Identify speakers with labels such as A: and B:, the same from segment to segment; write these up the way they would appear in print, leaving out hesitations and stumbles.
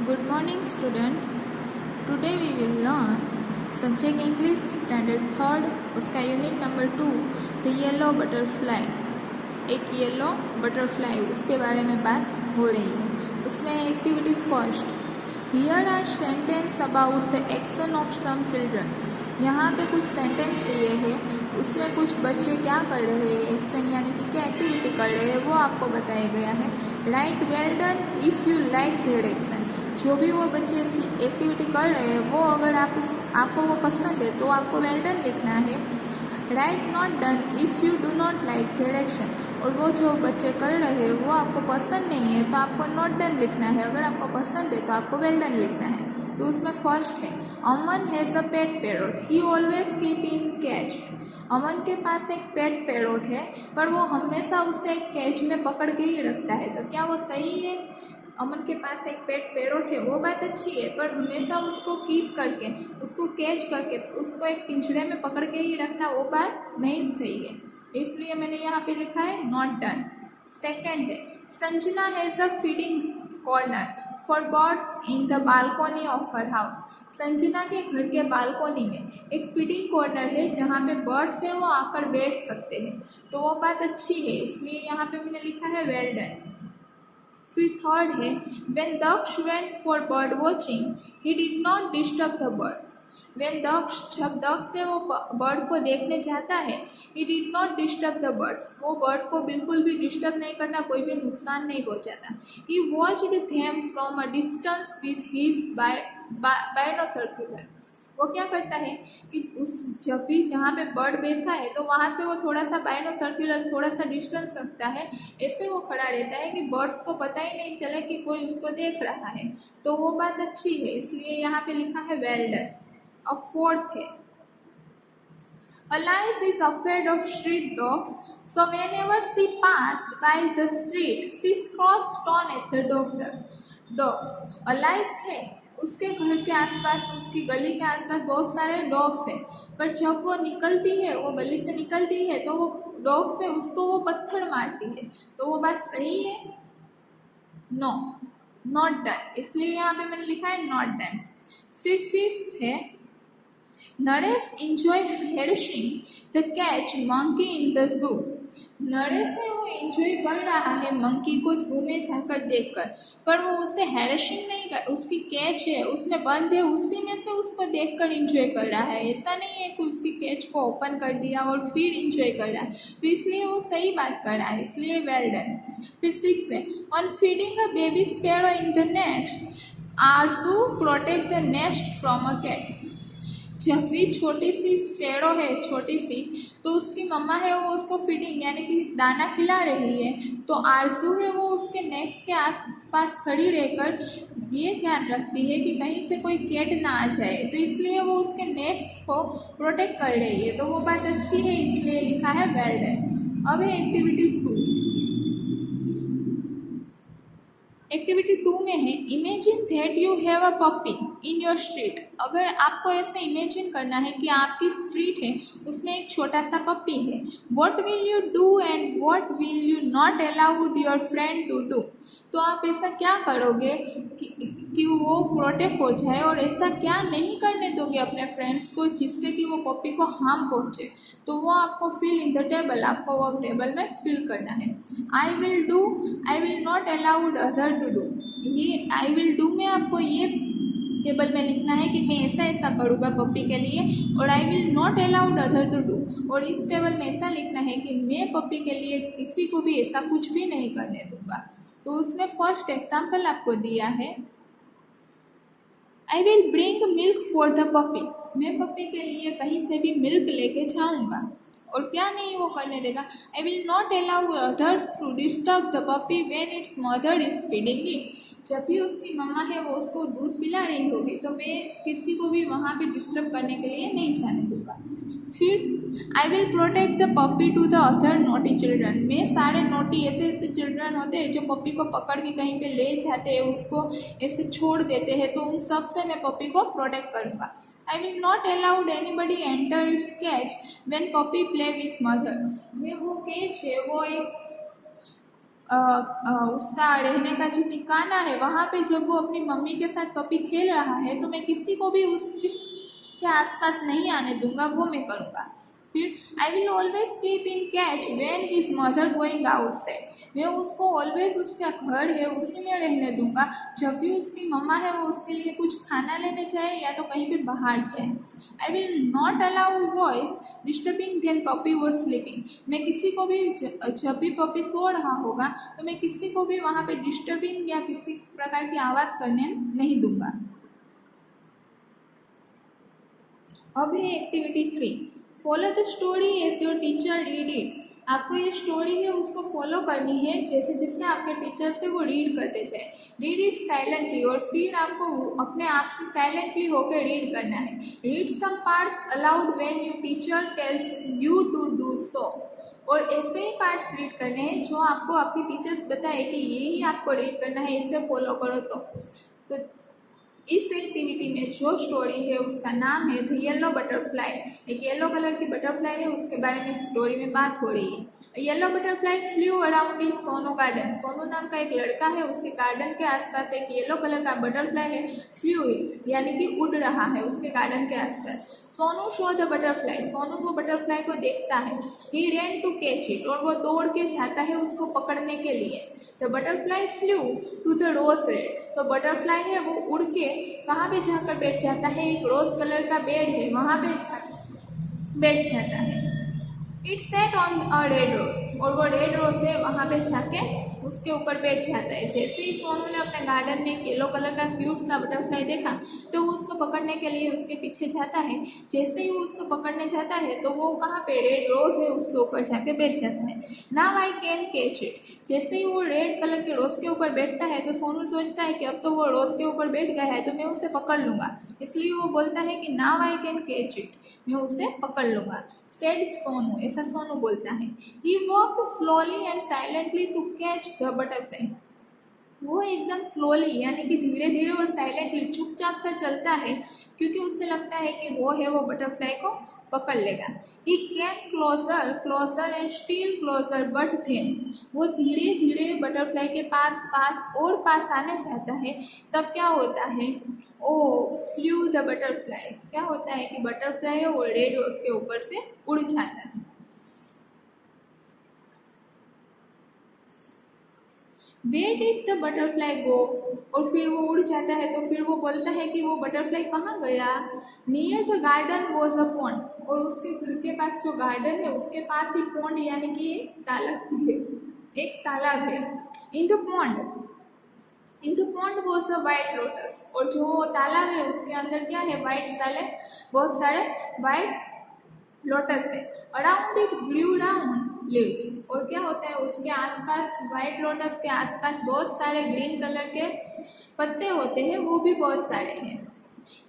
A: Good morning, student. Today we will learn subject English standard third, उसका unit number 2 the yellow butterfly. एक yellow butterfly उसके बारे में बात हो रही है। उसमें activity first, here are sentence about the action of some children. यहाँ पे कुछ सेंटेंस दिए हैं, उसमें कुछ बच्चे क्या कर रहे हैं, एक्शन यानी कि क्या एक्टिविटी कर रहे हैं वो आपको बताया गया है। Right well done if you like their action. जो भी वो बच्चे एक्टिविटी कर रहे हैं वो अगर आपको वो पसंद है तो आपको वेल डन लिखना है। Right not done if you do not like their action. और वो जो बच्चे कर रहे हैं वो आपको पसंद नहीं है तो आपको नॉट डन लिखना है। अगर आपको पसंद है तो आपको वेल डन लिखना है। तो उसमें फर्स्ट है, Aman has a pet parrot, he always keep in catch. Aman के पास एक पेट पैरोट है पर वो हमेशा उसे एक कैच में पकड़ के ही रखता है। तो क्या वो सही है? अमन के पास एक पेट पैरोट है वो बात अच्छी है, पर हमेशा उसको कीप करके, उसको कैच करके, उसको एक पिंजरे में पकड़ के ही रखना वो बात नहीं सही है। इसलिए मैंने यहाँ पे लिखा है नॉट डन। सेकेंड है, Sanjana has a feeding corner for birds in the balcony of her house. Sanjana के घर के बालकोनी में एक फीडिंग कॉर्नर है जहाँ पे बर्ड्स है वो आकर बैठ सकते हैं। तो वो बात अच्छी है, इसलिए यहाँ पे मैंने लिखा है वेल डन। फिर थर्ड है, when Daksh went for bird watching, he did not disturb the birds. When Daksh, जब दक्ष है वो बर्ड को देखने जाता है, he did not disturb the birds. वो बर्ड को बिल्कुल भी डिस्टर्ब नहीं करना, कोई भी नुकसान नहीं पहुंचाता। He watched them from a distance with his binocular. वो क्या करता है कि उस जब भी जहाँ पे बर्ड बैठा है तो वहाँ से वो थोड़ा सा बाइनोसर्कुलर थोड़ा सा डिस्टेंस रखता है। ऐसे वो खड़ा रहता है कि बर्ड्स को पता ही नहीं चले कि कोई उसको देख रहा है। तो वो बात अच्छी है, इसलिए यहाँ पे लिखा है वेल डन। अब फोर्थ है, Alice is afraid of street dogs, so whenever she passed by the street, she throws stone at the dogs. Alice है, उसके घर के आसपास, उसकी गली के आसपास बहुत सारे डॉग्स हैं, पर जब वो निकलती है, वो गली से निकलती है तो वो डॉग्स है उसको वो पत्थर मारती है। तो वो बात सही है? No, not done. इसलिए यहाँ पे मैंने लिखा है नॉट डन। फिर फिफ्थ है, Naresh enjoy harassing the catch monkey in the zoo. Naresh है वो एंजॉय कर रहा है मंकी को जू में जाकर देखकर, पर वो उसे हैरेसिंग नहीं कर, उसकी कैच है उसमें बंद है उसी में से उसको देखकर एंजॉय कर रहा है। ऐसा नहीं है कि उसकी कैच को ओपन कर दिया और फिर एंजॉय कर रहा है। तो इसलिए वो सही बात कर रहा है, इसलिए वेल डन। फिर सिक्स है, on feeding a baby sparrow in the nest, Arzoo protect the nest from a cat. जब भी छोटी सी स्पैरो है, छोटी सी, तो उसकी मम्मा है वो उसको फीडिंग यानी कि दाना खिला रही है, तो आरजू है वो उसके नेक्स्ट के आसपास खड़ी रहकर ये ध्यान रखती है कि कहीं से कोई कैट ना आ जाए। तो इसलिए वो उसके नेस्ट को प्रोटेक्ट कर रही है। तो वो बात अच्छी है, इसलिए लिखा है वेल डन। अब है एक्टिविटी 2। एक्टिविटी 2 में है, imagine that you have a puppy in your street. अगर आपको ऐसे इमेजिन करना है कि आपकी स्ट्रीट है उसमें एक छोटा सा पप्पी है, what will you do and what will you not allowed your friend to do. तो आप ऐसा क्या करोगे कि वो प्रोटेक्ट हो जाए, और ऐसा क्या नहीं करने दोगे अपने फ्रेंड्स को जिससे कि वो पप्पी को हार्म पहुँचे। तो वो आपको फिल इन द टेबल, आपको वो टेबल में फिल करना है। I will do, I will not allowed other to do. ये आई विल डू में आपको ये टेबल में लिखना है कि मैं ऐसा ऐसा करूँगा पप्पी के लिए, और I will not allowed other to do, और इस टेबल में ऐसा लिखना है कि मैं पप्पी के लिए किसी को भी ऐसा कुछ भी नहीं करने दूंगा। तो उसमें फर्स्ट एग्जाम्पल आपको दिया है, I will bring milk for the puppy. मैं पपी के लिए कहीं से भी मिल्क लेके जाऊँगा। और क्या नहीं वो करने देगा, I will not allow others to disturb the puppy when its mother is feeding it. जब भी उसकी मम्मा है वो उसको दूध पिला रही होगी तो मैं किसी को भी वहाँ पे डिस्टर्ब करने के लिए नहीं जाने दूँगा। फिर I will protect the puppy to the other naughty children. में सारे नोटी ऐसे ऐसे चिल्ड्रन होते हैं जो पपी को पकड़ के कहीं पे ले जाते हैं, उसको ऐसे छोड़ देते हैं, तो उन सब से मैं पपी को प्रोटेक्ट करूँगा। आई will not allowed anybody enter it's catch when puppy play with mother. में वो केज है वो एक उसका रहने का जो ठिकाना है वहाँ पे जब वो अपनी मम्मी के साथ पपी खेल रहा है तो मैं किसी को भी उसके आसपास नहीं आने दूंगा, वो मैं करूँगा। फिर I will always keep in catch when his mother going outside, मैं उसको ऑलवेज उसका घर है उसी में रहने दूंगा, जब भी उसकी मम्मा है वो उसके लिए कुछ खाना लेने जाए या तो कहीं पे बाहर जाए। I will not allow voice disturbing then puppy was sleeping, मैं किसी को भी जब भी पपी सो रहा होगा तो मैं किसी को भी वहाँ पे डिस्टर्बिंग या किसी प्रकार की आवाज़ करने नहीं दूंगा। अब है activity 3, follow the story as your teacher read it, आपको ये स्टोरी है उसको फॉलो करनी है जैसे जिससे आपके टीचर से वो रीड करते जाए। रीड इट साइलेंटली, और फिर आपको अपने आप से साइलेंटली होकर रीड करना है। Read some parts aloud when you teacher tells you to do so, और ऐसे ही पार्ट्स रीड करने हैं जो आपको आपकी टीचर्स बताए कि ये ही आपको रीड करना है, इसे फॉलो करो। तो इस एक्टिविटी में जो स्टोरी है उसका नाम है द येलो बटरफ्लाई। एक येलो कलर की बटरफ्लाई है, उसके बारे में स्टोरी में बात हो रही है। Yellow butterfly flu around in Sonu garden, Sonu नाम का एक लड़का है, उसके गार्डन के आसपास एक येलो कलर का बटरफ्लाई है, फ्लू यानी कि उड़ रहा है उसके गार्डन के आसपास। Sonu show the butterfly, Sonu वो बटरफ्लाई को देखता है। ही रैन टू कैच इट, और वो दौड़ के जाता है उसको पकड़ने के लिए। The butterfly flew to the rose red, तो बटरफ्लाई है वो उड़ के कहाँ पे जाकर बैठ जाता है, एक रोज कलर का बेड है वहाँ पे बैठ जाता है। It set on a red rose, और वो रेड रोज है वहाँ पे जाके उसके ऊपर बैठ जाता है। जैसे ही सोनू ने अपने गार्डन में एक येलो कलर का क्यूट सा बटरफ्लाई देखा तो वो उसको पकड़ने के लिए उसके पीछे जाता है। जैसे ही वो उसको पकड़ने जाता है तो वो कहाँ पे रेड रोज है उसके ऊपर जाके बैठ जाता है। Now I can catch it, जैसे ही वो रेड कलर के रोज के ऊपर बैठता है तो सोनू सोचता है कि अब तो वो रोज के ऊपर बैठ गया है तो मैं उसे पकड़ लूँगा, इसलिए वो बोलता है कि now I can catch it, मैं उसे पकड़ लूँगा। सेड सोनू, ऐसा सोनू बोलता है। He walked slowly and silently to catch the butterfly, वो एकदम स्लोली यानी कि धीरे धीरे और साइलेंटली चुपचाप सा चलता है, क्योंकि उसे लगता है कि वो है वो बटरफ्लाई को पकड़ लेगा। He came closer closer and still closer but then, वो धीरे धीरे बटरफ्लाई के पास पास और पास आने जाता है। तब क्या होता है, ओ फ्लू द बटरफ्लाई, क्या होता है कि बटरफ्लाई है वो रेड रोज के ऊपर से उड़ जाता है। Where did the butterfly go, और फिर वो उड़ जाता है तो फिर वो बोलता है कि वो बटरफ्लाई कहाँ गया। Near the garden was a pond, और उसके घर के पास जो गार्डन है उसके पास ही पॉन्ड यानी कि एक तालाब है। In the pond was a white lotus, और जो तालाब है उसके अंदर क्या है, बहुत सारे वाइट लोटस है। Around it glue round leaves, और क्या होता है उसके आसपास, वाइट लोटस के आसपास बहुत सारे ग्रीन कलर के पत्ते होते हैं, वो भी बहुत सारे हैं।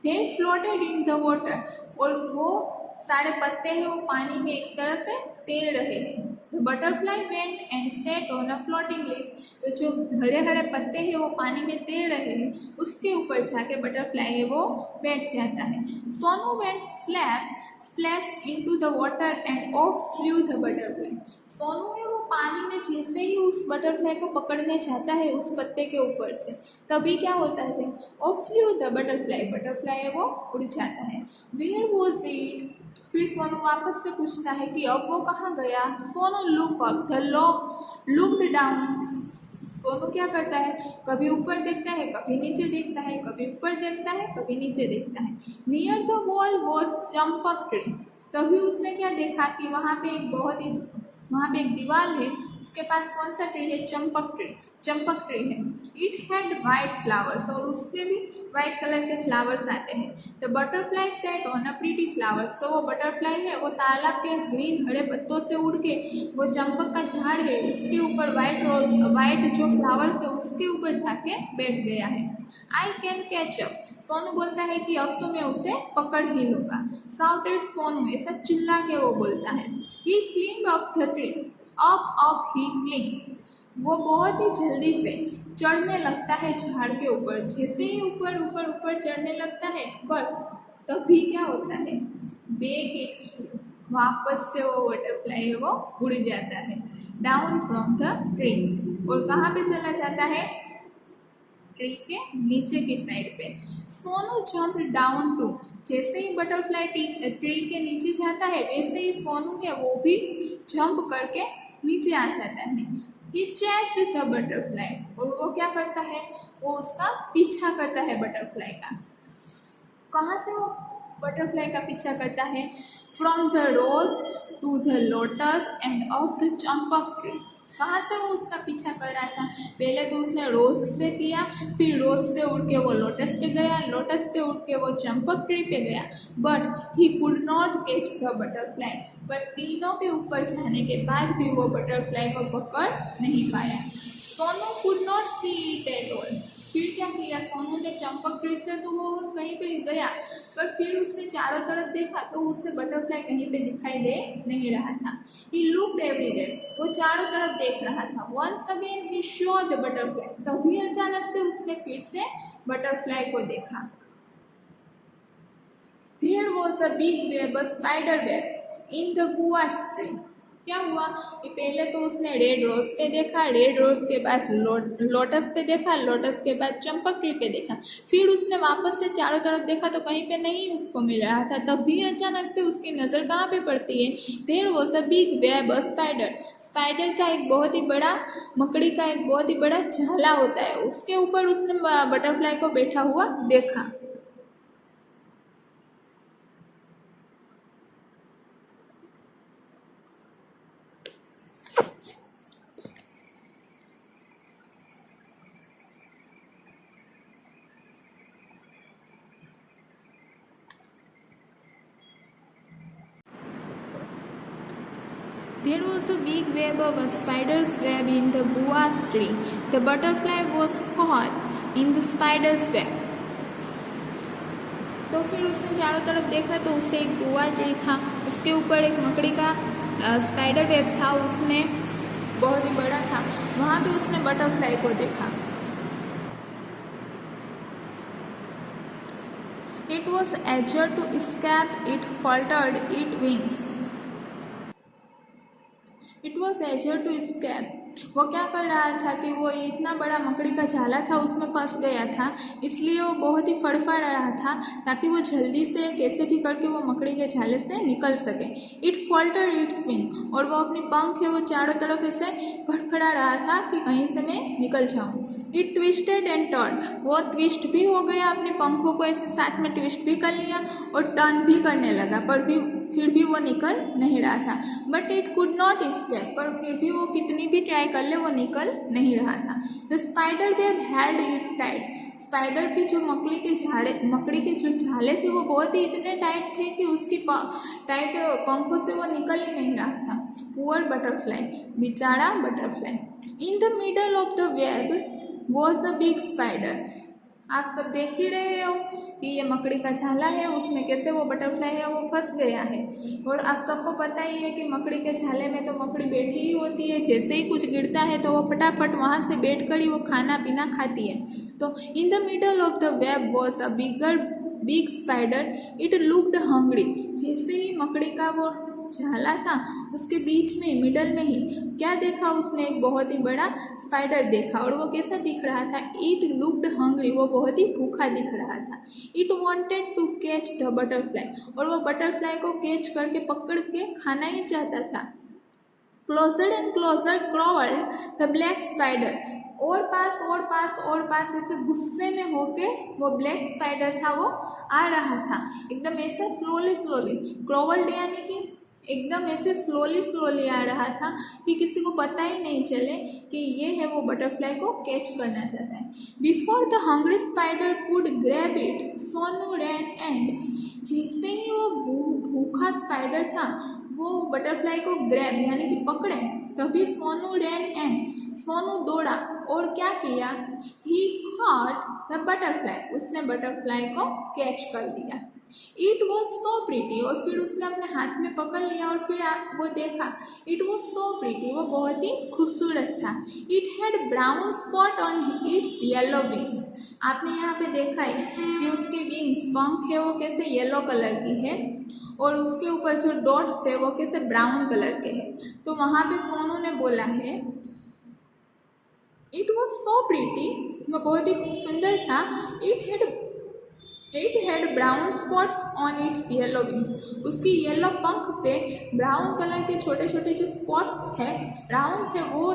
A: दे फ्लोटेड इन द वाटर, और वो सारे पत्ते हैं वो पानी में एक तरह से तैर रहे हैं। The butterfly went and set on a floating leaf, तो जो हरे हरे पत्ते हैं वो पानी में तैर रहे हैं उसके ऊपर जाके बटरफ्लाई है वो बैठ जाता है। Sonu went splash into the water end of flu the butterfly, Sonu है वो पानी में जैसे ही उस बटरफ्लाई को पकड़ने जाता है उस पत्ते के ऊपर से, तभी क्या होता है, of flu the butterfly, butterfly है वो उड़ जाता है। वेयर वॉज इट, फिर सोनू वापस से पूछता है कि अब वो कहाँ गया। Sonu look up the looked down, Sonu क्या करता है, कभी ऊपर देखता है कभी नीचे देखता है, कभी ऊपर देखता है कभी नीचे देखता है। Near the wall was Champak tree, तभी उसने क्या देखा कि वहाँ पे एक दीवार है, उसके पास कौन सा ट्री है, चंपक ट्री है। इट हैड वाइट फ्लावर्स, और उसमें भी वाइट कलर के फ्लावर्स आते हैं। The butterfly set on a pretty flowers, तो वो बटरफ्लाई है वो तालाब के ग्रीन हरे पत्तों से उड़ के वो चंपक का झाड़ है उसके ऊपर वाइट जो फ्लावर्स है उसके ऊपर जाके बैठ गया है। I can catch up, Sonu बोलता है कि अब तो मैं उसे पकड़ ही लूँगा। साउटेड सोनू, ऐसा चिल्ला के वो बोलता है। He cling up the tree, up he cling, वो बहुत ही जल्दी से चढ़ने लगता है झाड़ के ऊपर। जैसे ही ऊपर ऊपर ऊपर चढ़ने लगता है पर तभी क्या होता है, बेग इट, वापस से वो बटरफ्लाई है वो उड़ जाता है डाउन फ्रॉम द ट्री। और कहाँ पे चला जाता है, ट्री के नीचे की साइड पे। सोनू जंप डाउन टू, जैसे ही बटरफ्लाई ट्री के नीचे जाता है वैसे ही सोनू है वो भी जंप करके नीचे आ जाता है। ही चेस्ड द बटरफ्लाई, और वो क्या करता है, वो उसका पीछा करता है बटरफ्लाई का। कहाँ से वो बटरफ्लाई का पीछा करता है, from the rose to the lotus and of the champak tree. कहाँ से वो उसका पीछा कर रहा था, पहले तो उसने रोज से किया, फिर रोज से उड़ के वो लोटस पे गया, लोटस से उड़ के वो चंपक ट्री पे गया, but he could not catch the butterfly. पर तीनों के ऊपर जाने के बाद भी वो बटरफ्लाई को पकड़ नहीं पाया। Sonu could not see it at all. फिर क्या किया सोनू ने, चंपक ट्री से तो वो कहीं पे गया, पर फिर उसने चारों तरफ देखा तो उससे बटरफ्लाई कहीं पे दिखाई दे नहीं रहा था। ही लुक्ड एवरीवेयर, वो चारों तरफ देख रहा था। Once again he saw the butterfly, तभी अचानक से उसने फिर से बटरफ्लाई को देखा। There was a big web, a spider web in the guava tree. क्या हुआ कि पहले तो उसने रेड रोज पे देखा, रेड रोज के बाद लोटस पे देखा, लोटस के बाद चंपक ट्री पे देखा, फिर उसने वापस से चारों तरफ देखा तो कहीं पे नहीं उसको मिल रहा था। तभी अचानक से उसकी नज़र कहाँ पे पड़ती है, there was a big web, a spider. Spider का एक बहुत ही बड़ा, मकड़ी का एक बहुत ही बड़ा जाला होता है, उसके ऊपर उसने बटरफ्लाई को बैठा हुआ देखा। There was a big web of a spider's web in the guava tree. The butterfly was caught in the spider's web. तो फिर उसने चारों तरफ देखा तो उसे एक गुआ ट्री था, उसके ऊपर एक मकड़ी का स्पाइडर वेब था, उसने बहुत ही बड़ा था, वहाँ पे उसने बटरफ्लाई को देखा। It was eager to escape, it faltered its wings. It was eager to escape, वो क्या कर रहा था कि वो इतना बड़ा मकड़ी का जाला था उसमें फंस गया था, इसलिए वो बहुत ही फड़फड़ा रहा था ताकि वो जल्दी से कैसे भी करके वो मकड़ी के झाले से निकल सके। इट फॉल्टर इट्स विंग, और वो अपनी पंख है वो चारों तरफ ऐसे फड़फड़ा रहा था कि कहीं से मैं निकल जाऊँ। इट ट्विस्टेड एंड टर्न, वो ट्विस्ट भी हो गया, अपने पंखों को ऐसे साथ में ट्विस्ट भी कर लिया और टर्न भी करने लगा, पर फिर भी वो निकल नहीं रहा था। But it could not escape, पर फिर भी वो कितनी भी ट्राई कर ले वो निकल नहीं रहा था। The spider web held it tight, spider की जो मकड़ी के जो झाले थे वो बहुत ही इतने टाइट थे कि उसकी टाइट पंखों से वो निकल ही नहीं रहा था। पुअर बटरफ्लाई, बेचारा butterfly. In the middle of the web was a big spider. आप सब देख ही रहे हो कि ये मकड़ी का झाला है, उसमें कैसे वो बटरफ्लाई है वो फंस गया है। और आप सबको पता ही है कि मकड़ी के झाले में तो मकड़ी बैठी ही होती है, जैसे ही कुछ गिरता है तो वो फटाफट वहाँ से बैठ कर ही वो खाना पीना खाती है। तो in the middle of the web was a big spider, it looked hungry. जैसे ही मकड़ी का वो झाला था उसके बीच में मिडल में ही क्या देखा उसने, एक बहुत ही बड़ा स्पाइडर देखा। और वो कैसा दिख रहा था, इट लुक्ड हंग्री, वो बहुत ही भूखा दिख रहा था। It wanted to catch the butterfly, और वो बटरफ्लाई को कैच करके पकड़ के खाना ही चाहता था। Closer and closer crawled the black spider, और पास ऐसे गुस्से में होके वो ब्लैक स्पाइडर था वो आ रहा था, एकदम ऐसे स्लोली क्रोवल्ड यानी कि एकदम ऐसे स्लोली आ रहा था कि किसी को पता ही नहीं चले कि ये है वो बटरफ्लाई को कैच करना चाहता है। Before the hungry spider could grab it, Sonu ran and, जैसे ही वो भूखा स्पाइडर था वो बटरफ्लाई को ग्रैब यानी कि पकड़े, तभी सोनू रैन एंड, सोनू दौड़ा और क्या किया, ही कॉट द बटरफ्लाई, उसने बटरफ्लाई को कैच कर लिया। इट वॉज सो प्रीटी, और फिर उसने अपने हाथ में पकड़ लिया और फिर वो देखा, इट वॉज सो प्रीटी, वो बहुत ही खूबसूरत था। It had brown spot on it's yellow wing, आपने यहाँ पे देखा है कि उसकी विंग्स पंख है वो कैसे येलो कलर की है और उसके ऊपर जो डॉट्स है वो कैसे ब्राउन कलर के हैं। तो वहाँ पे सोनू ने बोला है इट वॉज सो प्रीटी, वह बहुत ही सुंदर था। It had brown spots on it's yellow wings, उसकी येलो पंख पे ब्राउन कलर के छोटे छोटे जो स्पॉट्स थे, ब्राउन थे, वो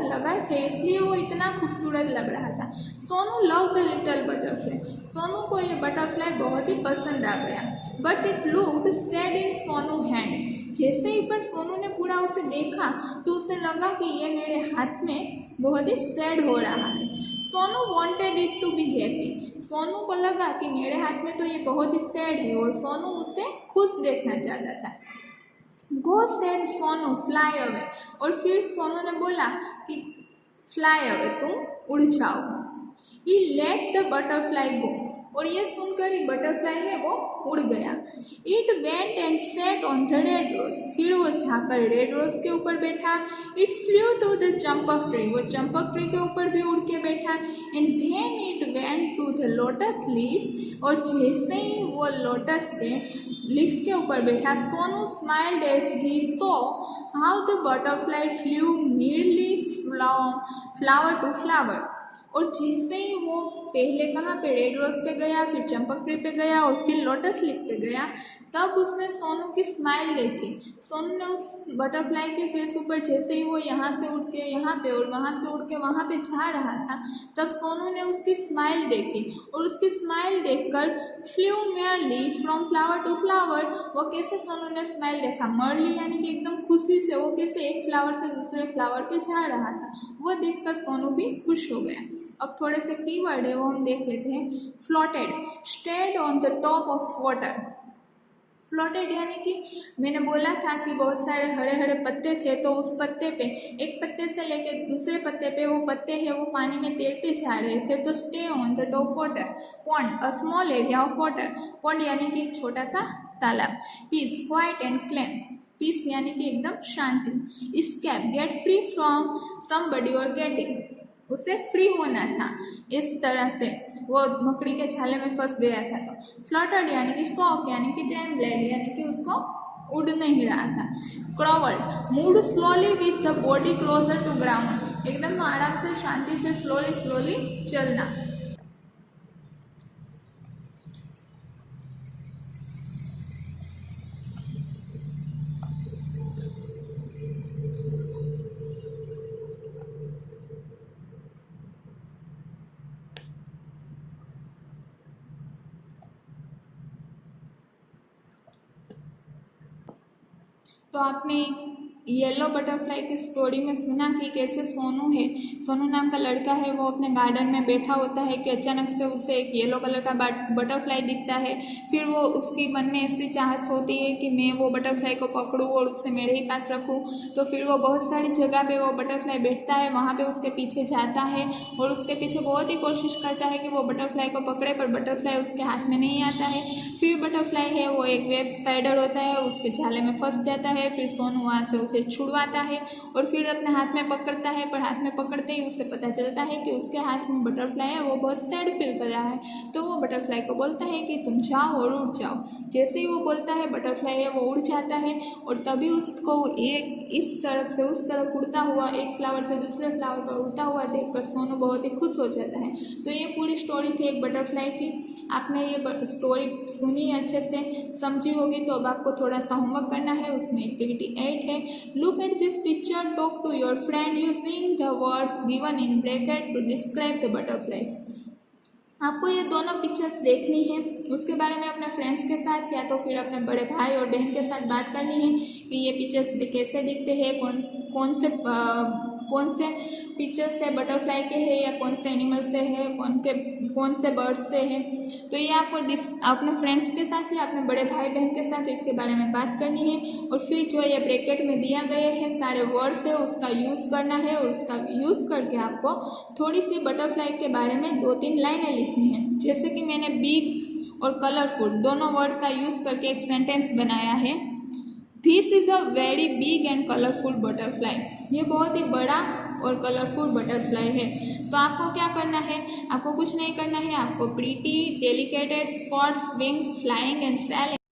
A: लगाए थे, इसलिए वो इतना खूबसूरत लग रहा था। Sonu love the little butterfly, Sonu को ये बटरफ्लाई बहुत ही पसंद आ गया। But it looked sad in Sonu hand, जैसे ही पर सोनू ने पूरा उसे देखा तो उसे लगा कि ये मेरे हाथ में बहुत ही सैड हो रहा है। Sonu wanted it to be happy, Sonu को लगा कि मेरे हाथ में तो ये बहुत ही सैड है और सोनू उसे खुश देखना चाहता था। गो सेड सोनू फ्लाई अवे, और फिर सोनू ने बोला कि फ्लाई अवे, तुम उड़ जाओ। He let the butterfly go, और ये सुनकर ही बटरफ्लाई है वो उड़ गया। It went and set on the red rose, फिर वो जाकर रेड रोज के ऊपर बैठा। It flew to the champak tree, वो चंपक ट्री के ऊपर भी उड़ के बैठा। And then it went to the lotus leaf, और जैसे ही वो लोटस के लीफ के ऊपर बैठा, Sonu smiled as he saw how the butterfly flew nearly flower to flower. और जैसे ही वो पहले कहाँ पे रेड रोज पे गया, फिर चंपक ट्री पे गया और फिर लोटस लीफ पे गया, तब उसने सोनू की स्माइल देखी। सोनू ने उस बटरफ्लाई के फेस ऊपर जैसे ही वो यहाँ से उड़ के यहाँ पे और वहाँ से उड़ के वहाँ पे जा रहा था, तब सोनू ने उसकी स्माइल देखी, और उसकी स्माइल देखकर flew merrily from flower to flower, वो कैसे सोनू ने स्माइल देखा, मरली यानी कि एकदम खुशी से वो कैसे एक फ्लावर से दूसरे फ्लावर पे जा रहा था, वो देखकर सोनू भी खुश हो गया। अब थोड़े से कीवर्ड है वो हम देख लेते हैं। Floated, stayed on the top of water. Floated यानी कि मैंने बोला था कि बहुत सारे हरे हरे पत्ते थे, तो उस पत्ते पे, एक पत्ते से लेके दूसरे पत्ते पे वो पत्ते हैं वो पानी में तैरते जा रहे थे, तो stay on the top water. Pond, a small area of water, pond यानी कि एक छोटा सा तालाब। Peace, quiet and calm, peace यानी कि एकदम शांति। Escape, get free from somebody और गेटिंग, उसे फ्री होना था, इस तरह से वो मकड़ी के छाले में फंस गया था। तो फ्लटर्ड यानी कि शॉक यानी कि ट्रेम्बलेड यानी कि उसको उड़ नहीं रहा था। Crawled, move slowly with the body closer to ground, एकदम आराम से शांति से स्लोली स्लोली चलना। तो आपने येलो बटरफ्लाई की स्टोरी में सुना कि कैसे सोनू है, सोनू नाम का लड़का है, वो अपने गार्डन में बैठा होता है कि अचानक से उसे एक येलो कलर का बटरफ्लाई दिखता है। फिर वो उसकी मन में ऐसी चाहत होती है कि मैं वो बटरफ्लाई को पकड़ूँ और उसे मेरे ही पास रखूँ। तो फिर वो बहुत सारी जगह पे वो बटरफ्लाई बैठता है, वहाँ पे उसके पीछे जाता है और उसके पीछे बहुत ही कोशिश करता है कि वो बटरफ्लाई को पकड़े, पर बटरफ्लाई उसके हाथ में नहीं आता है। फिर बटरफ्लाई है वो एक वेब स्पाइडर होता है, उसके जाले में फंस जाता है। फिर सोनू वहाँ से उसे छुड़वाता है और फिर अपने हाथ में पकड़ता है, पर हाथ में पकड़ते ही उसे पता चलता है कि उसके हाथ में बटरफ्लाई है, वो बहुत सैड फील कर रहा है। तो वो बटरफ्लाई को बोलता है कि तुम जाओ और उड़ जाओ। जैसे ही वो बोलता है, बटरफ्लाई है वो उड़ जाता है और तभी उसको एक इस तरफ से उस तरफ उड़ता हुआ, एक फ्लावर से दूसरे फ्लावर पर उड़ता हुआ देखकर सोनू बहुत ही खुश हो जाता है। तो ये पूरी स्टोरी थी एक बटरफ्लाई की। आपने ये स्टोरी सुनी, अच्छे से समझी होगी। तो अब आपको थोड़ा सा होमवर्क करना है, उसमें एक्टिविटी 8 है। Look at this picture, talk to your friend using the words given in bracket to describe the butterflies. आपको ये दोनों पिक्चर्स देखनी है, उसके बारे में अपने फ्रेंड्स के साथ या तो फिर अपने बड़े भाई और बहन के साथ बात करनी है कि ये पिक्चर्स कैसे दिखते हैं, कौन से पिक्चर से बटरफ्लाई के हैं या कौन से एनिमल से है, कौन से बर्ड से है। तो ये आपको अपने फ्रेंड्स के साथ या अपने बड़े भाई बहन के साथ इसके बारे में बात करनी है। और फिर जो ये ब्रैकेट में दिया गए हैं सारे वर्ड्स है उसका यूज़ करना है और उसका यूज़ करके आपको थोड़ी सी बटरफ्लाई के बारे में 2-3 लाइनें लिखनी है। जैसे कि मैंने बिग और कलरफुल दोनों वर्ड का यूज़ करके एक सेंटेंस बनाया है। This is a very big and colourful butterfly, ये बहुत ही बड़ा और कलरफुल बटरफ्लाई है। तो आपको क्या करना है, आपको कुछ नहीं करना है, आपको pretty, delicated, spots, wings, flying and selling